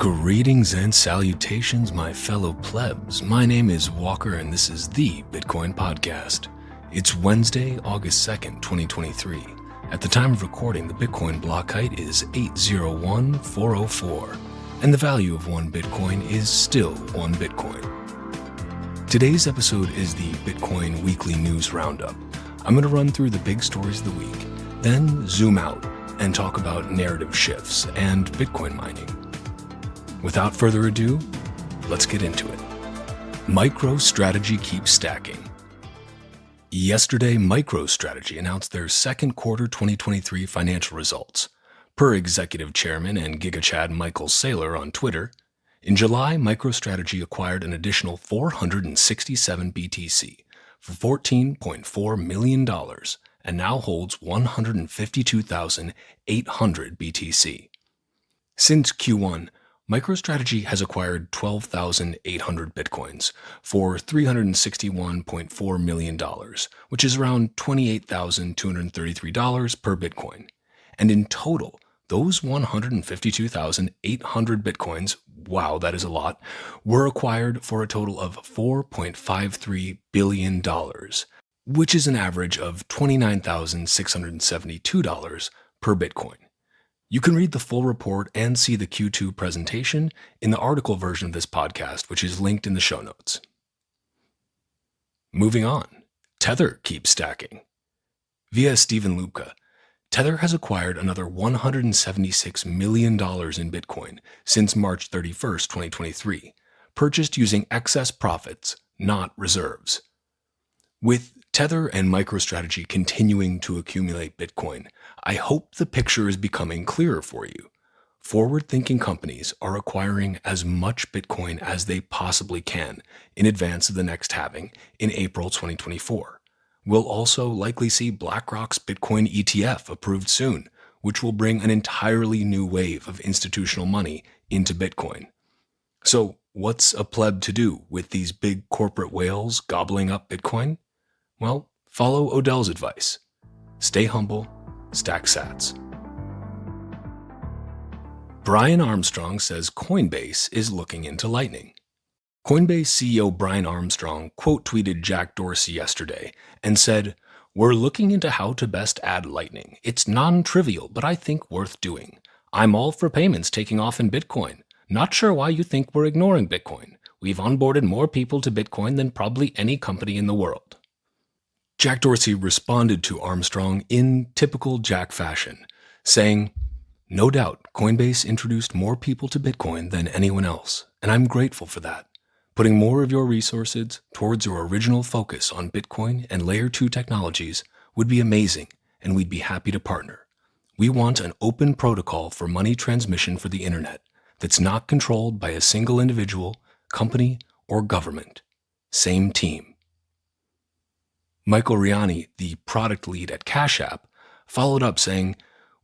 Greetings and salutations, my fellow plebs. My name is Walker, and this is the Bitcoin Podcast. It's Wednesday, August 2nd, 2023. At the time of recording, the Bitcoin block height is 801,404, and the value of one Bitcoin is still one Bitcoin. Today's episode is the Bitcoin Weekly News Roundup. I'm going to run through the big stories of the week, then zoom out and talk about narrative shifts and Bitcoin mining. Without further ado, let's get into it. Microstrategy keeps stacking. Yesterday, Microstrategy announced their second quarter 2023 financial results. Per executive chairman and GigaChad Michael Saylor on Twitter, in July, Microstrategy acquired an additional 467 BTC for $14.4 million and now holds 152,800 BTC. Since Q1, MicroStrategy has acquired 12,800 Bitcoins for $361.4 million, which is around $28,233 per Bitcoin. And in total, those 152,800 Bitcoins, wow, that is a lot, were acquired for a total of $4.53 billion, which is an average of $29,672 per Bitcoin. You can read the full report and see the Q2 presentation in the article version of this podcast, which is linked in the show notes. Moving on, Tether keeps stacking. Via Stephen Lupka, Tether has acquired another $176 million in Bitcoin since March 31st, 2023, purchased using excess profits, not reserves. With Tether and MicroStrategy continuing to accumulate Bitcoin, I hope the picture is becoming clearer for you. Forward-thinking companies are acquiring as much Bitcoin as they possibly can in advance of the next halving in April 2024. We'll also likely see BlackRock's Bitcoin ETF approved soon, which will bring an entirely new wave of institutional money into Bitcoin. So, what's a pleb to do with these big corporate whales gobbling up Bitcoin? Well, follow Odell's advice. Stay humble, stack sats. Brian Armstrong says Coinbase is looking into Lightning. Coinbase CEO Brian Armstrong quote-tweeted Jack Dorsey yesterday and said, "We're looking into how to best add Lightning. It's non-trivial, but I think worth doing. I'm all for payments taking off in Bitcoin. Not sure why you think we're ignoring Bitcoin. We've onboarded more people to Bitcoin than probably any company in the world." Jack Dorsey responded to Armstrong in typical Jack fashion, saying, "No doubt, Coinbase introduced more people to Bitcoin than anyone else, and I'm grateful for that. Putting more of your resources towards your original focus on Bitcoin and Layer 2 technologies would be amazing, and we'd be happy to partner. We want an open protocol for money transmission for the internet that's not controlled by a single individual, company, or government. Same team." Michael Riani, the product lead at Cash App, followed up saying,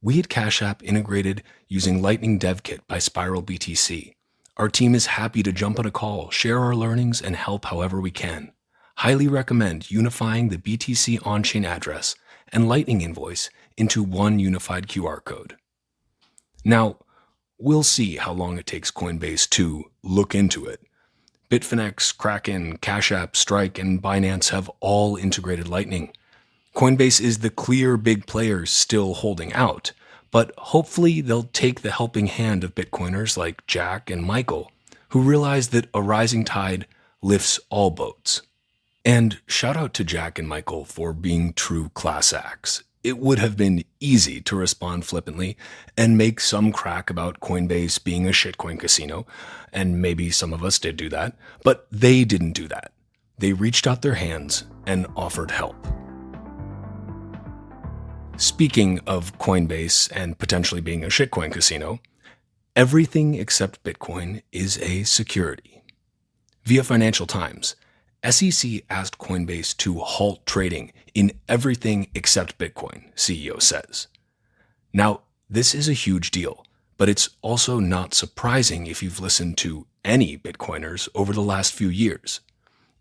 "We at Cash App integrated using Lightning Dev Kit by Spiral BTC. Our team is happy to jump on a call, share our learnings, and help however we can. Highly recommend unifying the BTC on-chain address and Lightning invoice into one unified QR code." Now, we'll see how long it takes Coinbase to look into it. Bitfinex, Kraken, Cash App, Strike, and Binance have all integrated Lightning. Coinbase is the clear big player still holding out, but hopefully they'll take the helping hand of Bitcoiners like Jack and Michael, who realize that a rising tide lifts all boats. And shout out to Jack and Michael for being true class acts. It would have been easy to respond flippantly and make some crack about Coinbase being a shitcoin casino, and maybe some of us did do that, but they didn't do that. They reached out their hands and offered help. Speaking of Coinbase and potentially being a shitcoin casino, everything except Bitcoin is a security. Via Financial Times, SEC asked Coinbase to halt trading in everything except Bitcoin, CEO says. Now, this is a huge deal, but it's also not surprising if you've listened to any Bitcoiners over the last few years.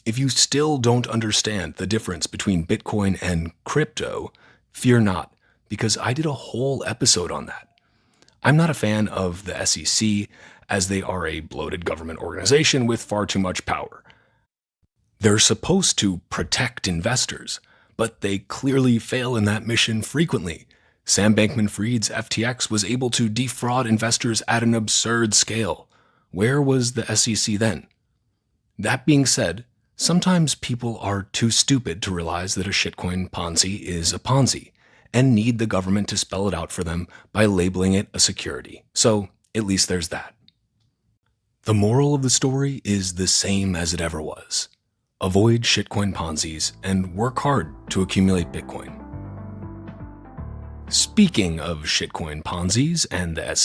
If you still don't understand the difference between Bitcoin and crypto, fear not, because I did a whole episode on that. I'm not a fan of the SEC as they are a bloated government organization with far too much power. They're supposed to protect investors, but they clearly fail in that mission frequently. Sam Bankman-Fried's FTX was able to defraud investors at an absurd scale. Where was the SEC then? That being said, sometimes people are too stupid to realize that a shitcoin Ponzi is a Ponzi and need the government to spell it out for them by labeling it a security. So at least there's that. The moral of the story is the same as it ever was. Avoid shitcoin Ponzi's and work hard to accumulate Bitcoin. Speaking of shitcoin Ponzi's and the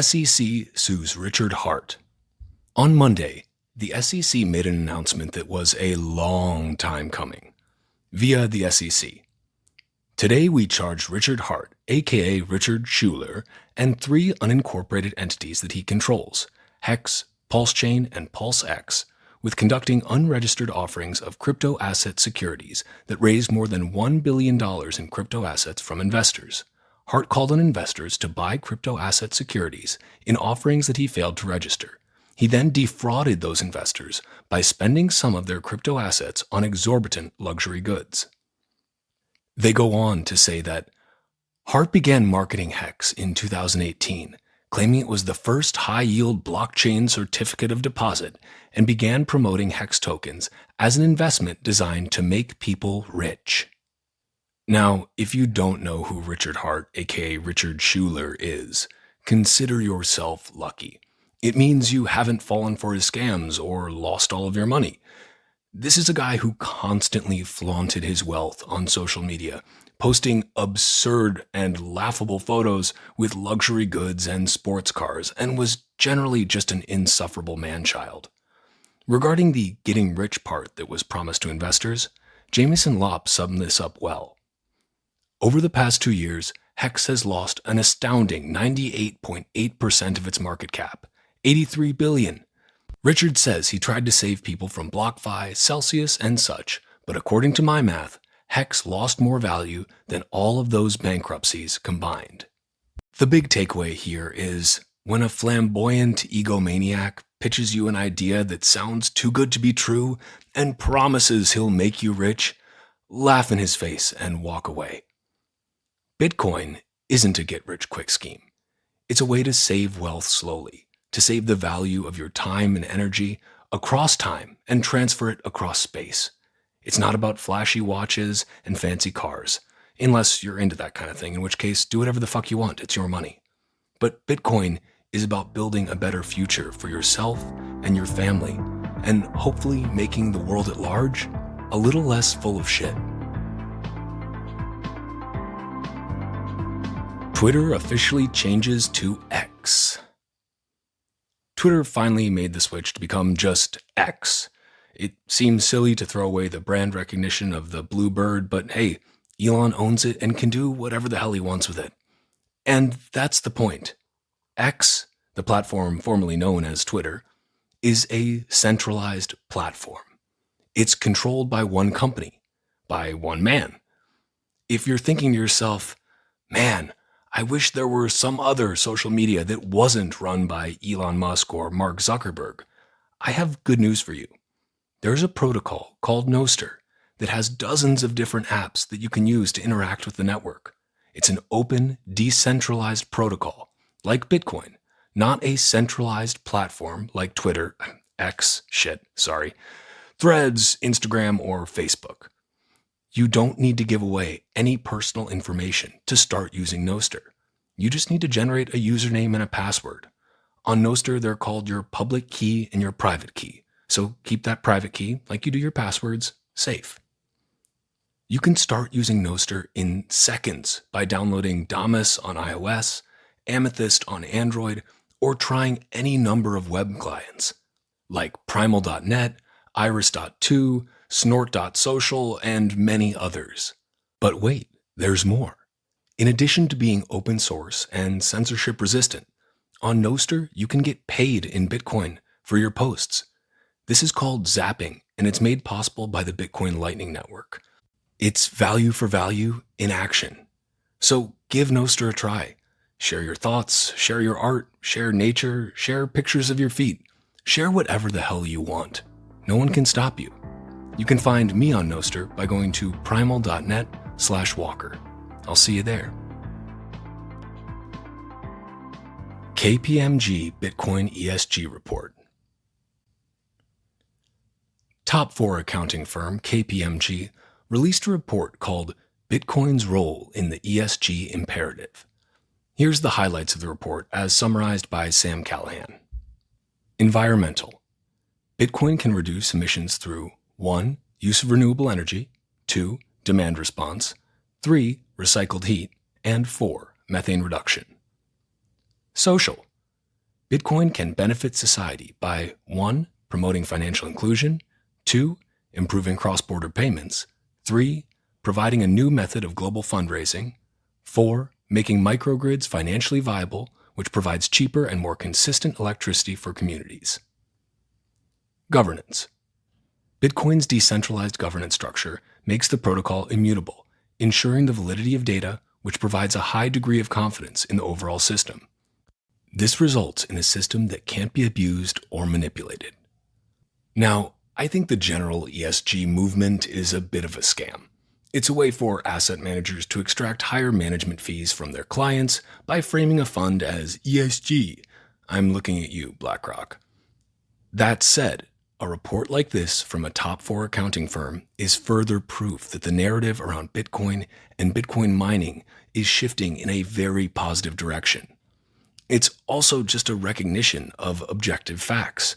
SEC sues Richard Hart. On Monday, the SEC made an announcement that was a long time coming, via the SEC. Today we charged Richard Hart, aka Richard Schuler, and 3 unincorporated entities that he controls, Hex, PulseChain, and PulseX, with conducting unregistered offerings of crypto asset securities that raised more than $1 billion in crypto assets from investors. Hart called on investors to buy crypto asset securities in offerings that he failed to register. He then defrauded those investors by spending some of their crypto assets on exorbitant luxury goods. They go on to say that Hart began marketing Hex in 2018, claiming it was the first high-yield blockchain certificate of deposit, and began promoting Hex tokens as an investment designed to make people rich. Now, if you don't know who Richard Hart, aka Richard Schuler, is, consider yourself lucky. It means you haven't fallen for his scams or lost all of your money. This is a guy who constantly flaunted his wealth on social media, posting absurd and laughable photos with luxury goods and sports cars, and was generally just an insufferable man-child. Regarding the getting rich part that was promised to investors, Jameson Lopp summed this up well. Over the past 2 years, Hex has lost an astounding 98.8% of its market cap, $83 billion. Richard says he tried to save people from BlockFi, Celsius, and such, but according to my math, Hex lost more value than all of those bankruptcies combined. The big takeaway here is, when a flamboyant egomaniac pitches you an idea that sounds too good to be true and promises he'll make you rich, laugh in his face and walk away. Bitcoin isn't a get-rich-quick scheme. It's a way to save wealth slowly, to save the value of your time and energy across time and transfer it across space. It's not about flashy watches and fancy cars, unless you're into that kind of thing, in which case, do whatever the fuck you want, it's your money. But Bitcoin is about building a better future for yourself and your family, and hopefully making the world at large a little less full of shit. Twitter officially changes to X. Twitter finally made the switch to become just X. It seems silly to throw away the brand recognition of the blue bird, but hey, Elon owns it and can do whatever the hell he wants with it. And that's the point. X, the platform formerly known as Twitter, is a centralized platform. It's controlled by one company, by one man. If you're thinking to yourself, man, I wish there were some other social media that wasn't run by Elon Musk or Mark Zuckerberg, I have good news for you. There's a protocol called Nostr that has dozens of different apps that you can use to interact with the network. It's an open, decentralized protocol, like Bitcoin, not a centralized platform like Twitter, Threads, Instagram, or Facebook. You don't need to give away any personal information to start using Nostr. You just need to generate a username and a password. On Nostr, they're called your public key and your private key. So keep that private key, like you do your passwords, safe. You can start using Nostr in seconds by downloading Damus on iOS, Amethyst on Android, or trying any number of web clients, like Primal.net, Iris.to, Snort.social, and many others. But wait, there's more. In addition to being open source and censorship resistant, on Nostr you can get paid in Bitcoin for your posts. This is called zapping, and it's made possible by the Bitcoin Lightning Network. It's value for value in action. So give Nostr a try. Share your thoughts, share your art, share nature, share pictures of your feet. Share whatever the hell you want. No one can stop you. You can find me on Nostr by going to primal.net/walker. I'll see you there. KPMG Bitcoin ESG Report. Top 4 accounting firm KPMG released a report called Bitcoin's Role in the ESG Imperative. Here's the highlights of the report as summarized by Sam Callahan. Environmental. Bitcoin can reduce emissions through 1. Use of renewable energy, 2. Demand response, 3. Recycled heat, and 4. Methane reduction. Social. Bitcoin can benefit society by 1. Promoting financial inclusion, 2. Improving cross-border payments, 3. Providing a new method of global fundraising, 4. Making microgrids financially viable, which provides cheaper and more consistent electricity for communities. Governance. Bitcoin's decentralized governance structure makes the protocol immutable, ensuring the validity of data, which provides a high degree of confidence in the overall system. This results in a system that can't be abused or manipulated. Now, I think the general ESG movement is a bit of a scam. It's a way for asset managers to extract higher management fees from their clients by framing a fund as ESG. I'm looking at you, BlackRock. That said, a report like this from a top 4 accounting firm is further proof that the narrative around Bitcoin and Bitcoin mining is shifting in a very positive direction. It's also just a recognition of objective facts.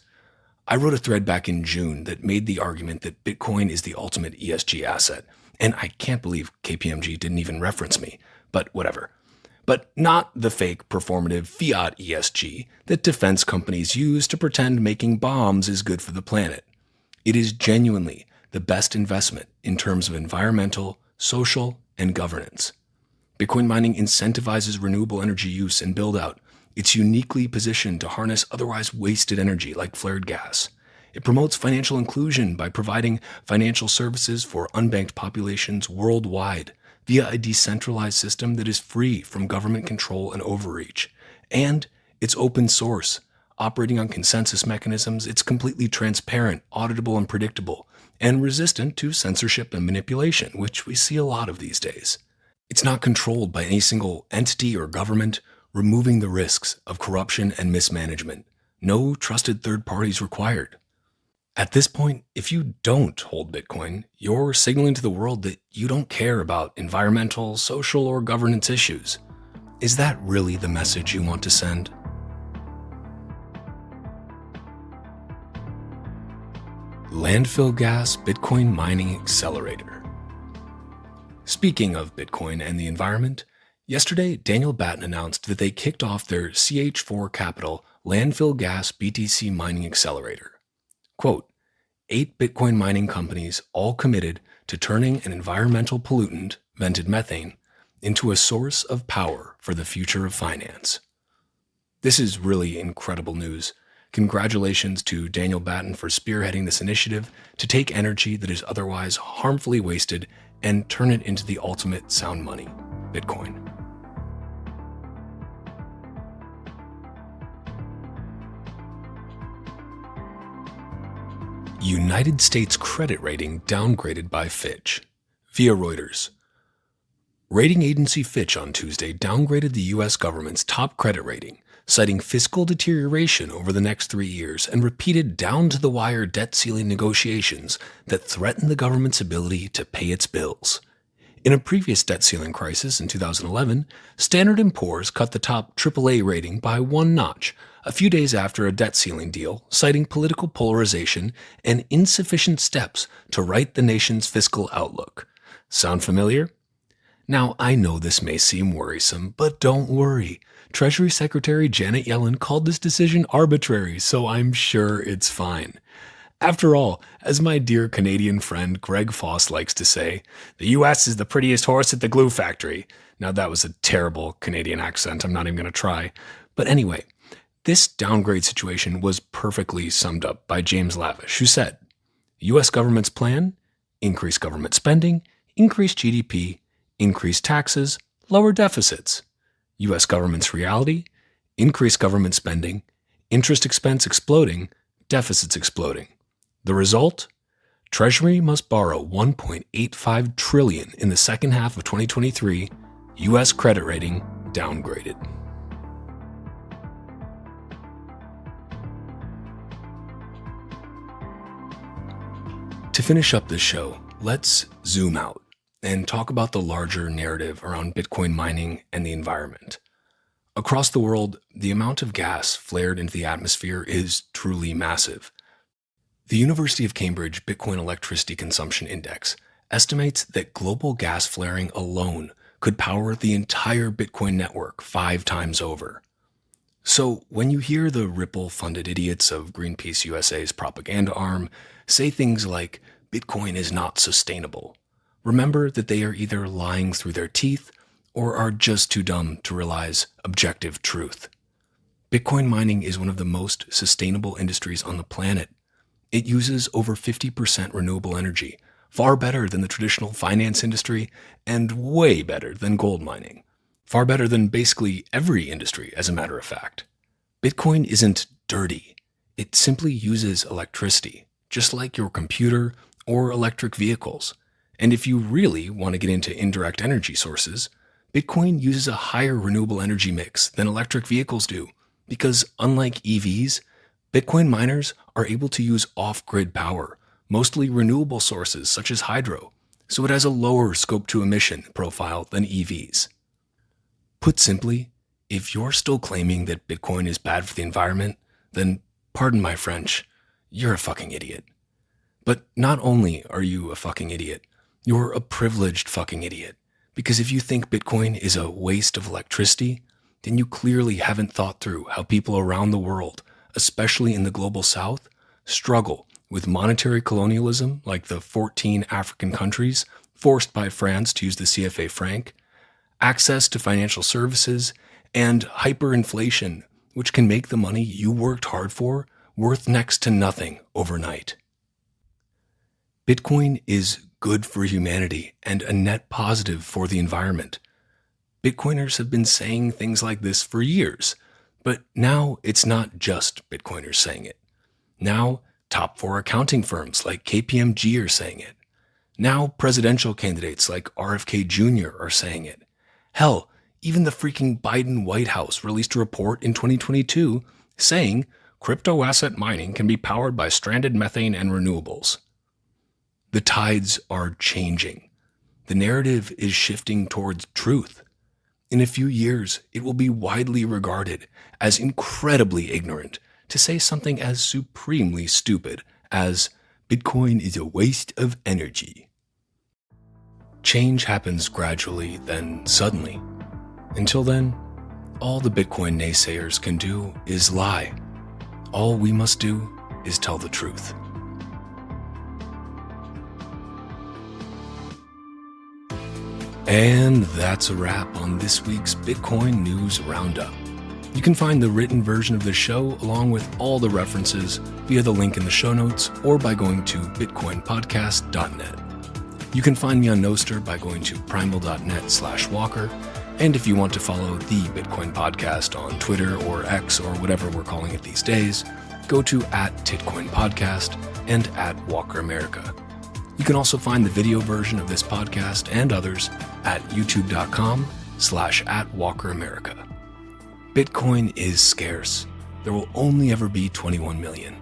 I wrote a thread back in June that made the argument that Bitcoin is the ultimate ESG asset, and I can't believe KPMG didn't even reference me, but whatever. But not the fake performative fiat ESG that defense companies use to pretend making bombs is good for the planet. It is genuinely the best investment in terms of environmental, social, and governance. Bitcoin mining incentivizes renewable energy use and build-out. It's uniquely positioned to harness otherwise wasted energy like flared gas. It promotes financial inclusion by providing financial services for unbanked populations worldwide via a decentralized system that is free from government control and overreach. And it's open source. Operating on consensus mechanisms, it's completely transparent, auditable, and predictable, and resistant to censorship and manipulation, which we see a lot of these days. It's not controlled by any single entity or government, removing the risks of corruption and mismanagement. No trusted third parties required. At this point, if you don't hold Bitcoin, you're signaling to the world that you don't care about environmental, social, or governance issues. Is that really the message you want to send? Landfill gas Bitcoin mining accelerator. Speaking of Bitcoin and the environment, yesterday, Daniel Batten announced that they kicked off their CH4 Capital landfill gas BTC mining accelerator. Quote, 8 Bitcoin mining companies all committed to turning an environmental pollutant, vented methane, into a source of power for the future of finance. This is really incredible news. Congratulations to Daniel Batten for spearheading this initiative to take energy that is otherwise harmfully wasted and turn it into the ultimate sound money, Bitcoin. United States credit rating downgraded by Fitch. Via Reuters. Rating agency Fitch on Tuesday downgraded the U.S. government's top credit rating, citing fiscal deterioration over the next 3 years and repeated down-to-the-wire debt ceiling negotiations that threaten the government's ability to pay its bills. In a previous debt ceiling crisis in 2011, Standard & Poor's cut the top AAA rating by 1 notch a few days after a debt ceiling deal, citing political polarization and insufficient steps to right the nation's fiscal outlook. Sound familiar? Now, I know this may seem worrisome, but don't worry. Treasury Secretary Janet Yellen called this decision arbitrary, so I'm sure it's fine. After all, as my dear Canadian friend Greg Foss likes to say, the U.S. is the prettiest horse at the glue factory. Now that was a terrible Canadian accent, I'm not even going to try. But anyway, this downgrade situation was perfectly summed up by James Lavish, who said, U.S. government's plan, increase government spending, increase GDP, increase taxes, lower deficits. US government's reality, increased government spending, interest expense exploding, deficits exploding. The result? Treasury must borrow $1.85 trillion in the second half of 2023, US credit rating downgraded. To finish up this show, let's zoom out and talk about the larger narrative around Bitcoin mining and the environment. Across the world, the amount of gas flared into the atmosphere is truly massive. The University of Cambridge Bitcoin Electricity Consumption Index estimates that global gas flaring alone could power the entire Bitcoin network 5 times over. So when you hear the Ripple-funded idiots of Greenpeace USA's propaganda arm say things like, Bitcoin is not sustainable, remember that they are either lying through their teeth or are just too dumb to realize objective truth. Bitcoin mining is one of the most sustainable industries on the planet. It uses over 50% renewable energy, far better than the traditional finance industry and way better than gold mining. Far better than basically every industry, as a matter of fact. Bitcoin isn't dirty. It simply uses electricity, just like your computer or electric vehicles. And if you really want to get into indirect energy sources, Bitcoin uses a higher renewable energy mix than electric vehicles do, because unlike EVs, Bitcoin miners are able to use off-grid power, mostly renewable sources such as hydro, so it has a lower scope 2 emission profile than EVs. Put simply, if you're still claiming that Bitcoin is bad for the environment, then, pardon my French, you're a fucking idiot. But not only are you a fucking idiot, you're a privileged fucking idiot. Because if you think Bitcoin is a waste of electricity, then you clearly haven't thought through how people around the world, especially in the global south, struggle with monetary colonialism like the 14 African countries forced by France to use the CFA franc, access to financial services, and hyperinflation, which can make the money you worked hard for worth next to nothing overnight. Bitcoin is good for humanity and a net positive for the environment. Bitcoiners have been saying things like this for years, but now it's not just Bitcoiners saying it. Now, top 4 accounting firms like KPMG are saying it. Now, presidential candidates like RFK Jr. are saying it. Hell, even the freaking Biden White House released a report in 2022 saying crypto asset mining can be powered by stranded methane and renewables. The tides are changing. The narrative is shifting towards truth. In a few years, it will be widely regarded as incredibly ignorant to say something as supremely stupid as Bitcoin is a waste of energy. Change happens gradually, then suddenly. Until then, all the Bitcoin naysayers can do is lie. All we must do is tell the truth. And that's a wrap on this week's Bitcoin News Roundup. You can find the written version of the show along with all the references via the link in the show notes or by going to bitcoinpodcast.net. You can find me on Nostr by going to primal.net/Walker. And if you want to follow the Bitcoin Podcast on Twitter or X or whatever we're calling it these days, go to @TitcoinPodcast and @WalkerAmerica. You can also find the video version of this podcast and others at youtube.com/@WalkerAmerica. Bitcoin is scarce. There will only ever be 21 million.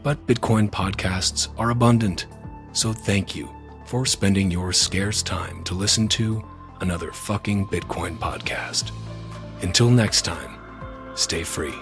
But Bitcoin podcasts are abundant. So thank you for spending your scarce time to listen to another fucking Bitcoin podcast. Until next time, stay free.